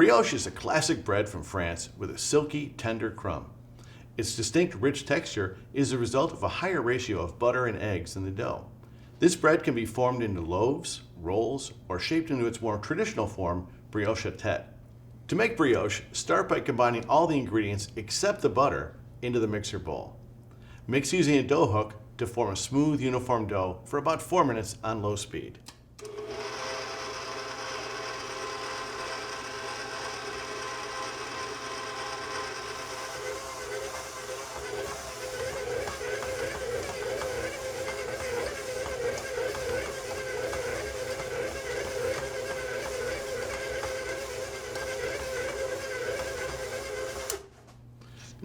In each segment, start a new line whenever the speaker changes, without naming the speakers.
Brioche is a classic bread from France with a silky, tender crumb. Its distinct rich texture is the result of a higher ratio of butter and eggs in the dough. This bread can be formed into loaves, rolls, or shaped into its more traditional form, brioche à tête. To make brioche, start by combining all the ingredients except the butter into the mixer bowl. Mix using a dough hook to form a smooth, uniform dough for about 4 minutes on low speed.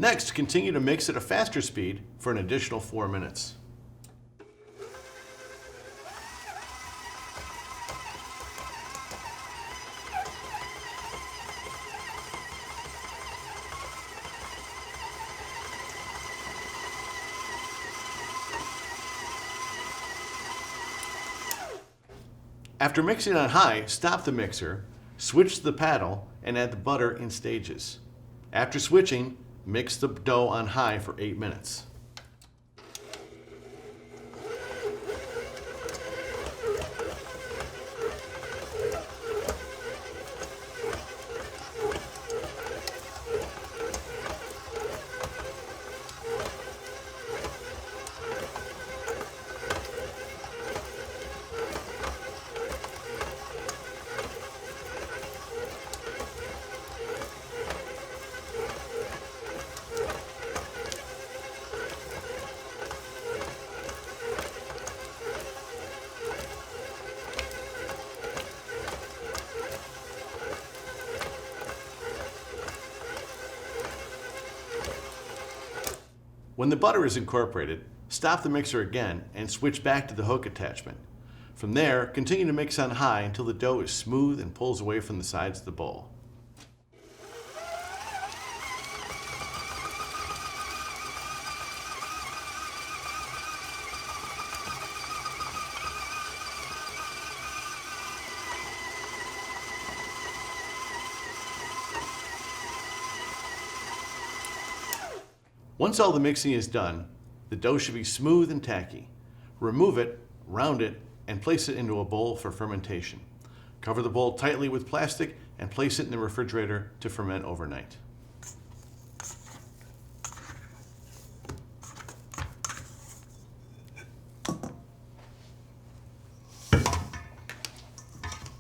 Next, continue to mix at a faster speed for an additional 4 minutes. After mixing on high, stop the mixer, switch to the paddle, and add the butter in stages. After switching, mix the dough on high for 8 minutes. When the butter is incorporated, stop the mixer again and switch back to the hook attachment. From there, continue to mix on high until the dough is smooth and pulls away from the sides of the bowl. Once all the mixing is done, the dough should be smooth and tacky. Remove it, round it, and place it into a bowl for fermentation. Cover the bowl tightly with plastic and place it in the refrigerator to ferment overnight.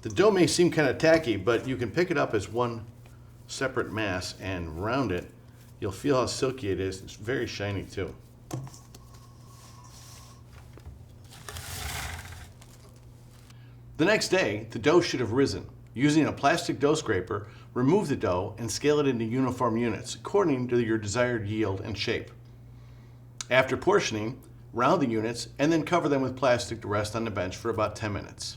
The dough may seem kind of tacky, but you can pick it up as one separate mass and round it. You'll feel how silky it is. It's very shiny too. The next day, the dough should have risen. Using a plastic dough scraper, remove the dough and scale it into uniform units according to your desired yield and shape. After portioning, round the units and then cover them with plastic to rest on the bench for about 10 minutes.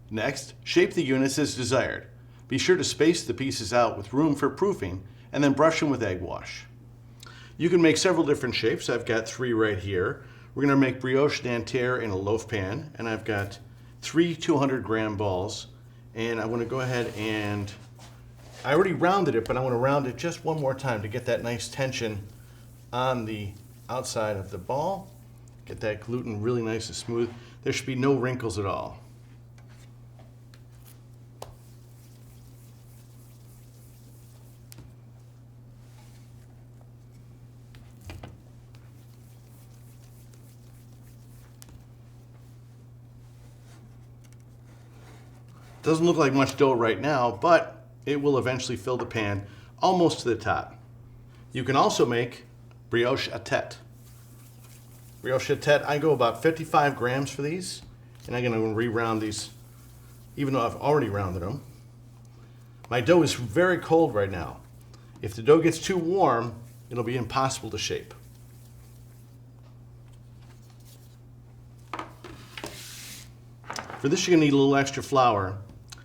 Next, shape the units as desired. Be sure to space the pieces out with room for proofing and then brush them with egg wash. You can make several different shapes. I've got 3 right here. We're going to make brioche dentaire in a loaf pan, and I've got 3 200-gram balls, and I want to go ahead and, I already rounded it, but I want to round it just one more time to get that nice tension on the outside of the ball. Get that gluten really nice and smooth. There should be no wrinkles at all. Doesn't look like much dough right now, but it will eventually fill the pan almost to the top. You can also make brioche à tête. Brioche à tête, I go about 55 grams for these, and I'm going to re-round these, even though I've already rounded them. My dough is very cold right now. If the dough gets too warm, it'll be impossible to shape. For this, you're going to need a little extra flour,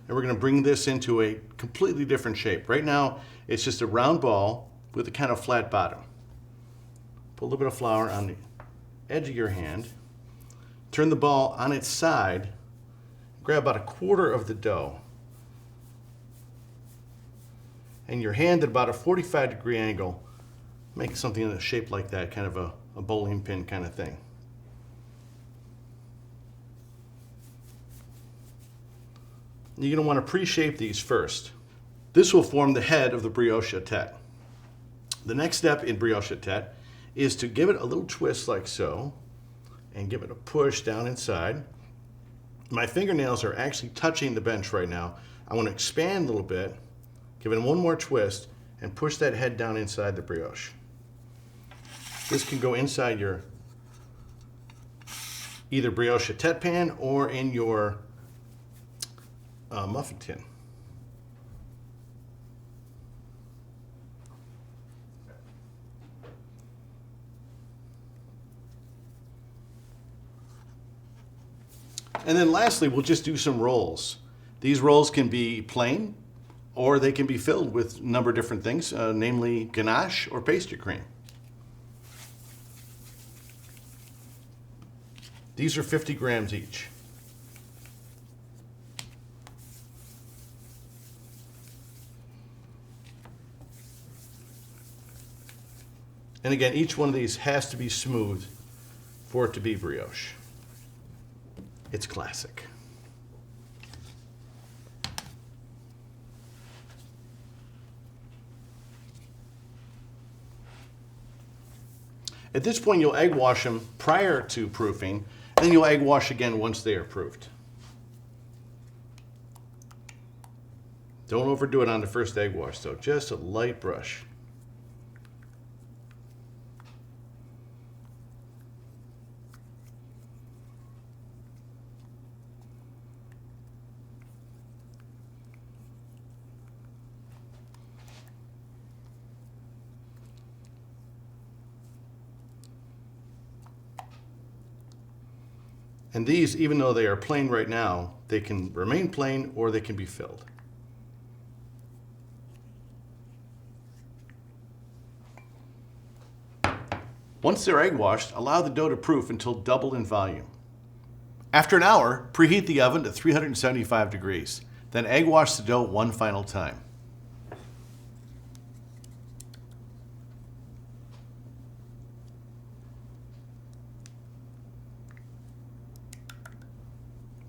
and we're going to bring this into a completely different shape. Right now, it's just a round ball with a kind of flat bottom. Put a little bit of flour on the edge of your hand. Turn the ball on its side. Grab about a quarter of the dough. and your hand at about a 45-degree angle. Make something in a shape like that, kind of a bowling pin kind of thing. You're going to want to pre-shape these first. This will form the head of the brioche tête. The next step in brioche tête is to give it a little twist like so, and give it a push down inside. My fingernails are actually touching the bench right now. I want to expand a little bit, give it one more twist, and push that head down inside the brioche. This can go inside your either brioche tête pan or in your muffin tin. And then lastly, we'll just do some rolls. These rolls can be plain, or they can be filled with a number of different things, namely ganache or pastry cream. These are 50 grams each. And again, each one of these has to be smooth for it to be brioche. It's classic. At this point, you'll egg wash them prior to proofing, and then you'll egg wash again once they are proofed. Don't overdo it on the first egg wash, though. Just a light brush. And these, even though they are plain right now, they can remain plain or they can be filled. Once they're egg washed, allow the dough to proof until double in volume. After an hour, preheat the oven to 375 degrees. Then egg wash the dough one final time.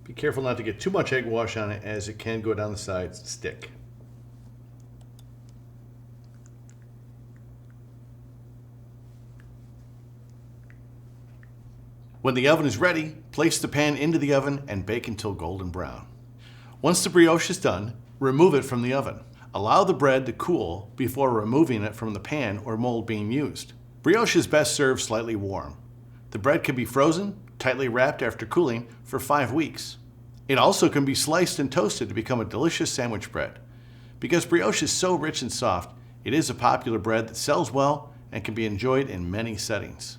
Be careful not to get too much egg wash on it, as it can go down the sides and stick. When the oven is ready, place the pan into the oven and bake until golden brown. Once the brioche is done, remove it from the oven. Allow the bread to cool before removing it from the pan or mold being used. Brioche is best served slightly warm. The bread can be frozen, tightly wrapped after cooling, for 5 weeks. It also can be sliced and toasted to become a delicious sandwich bread. Because brioche is so rich and soft, it is a popular bread that sells well and can be enjoyed in many settings.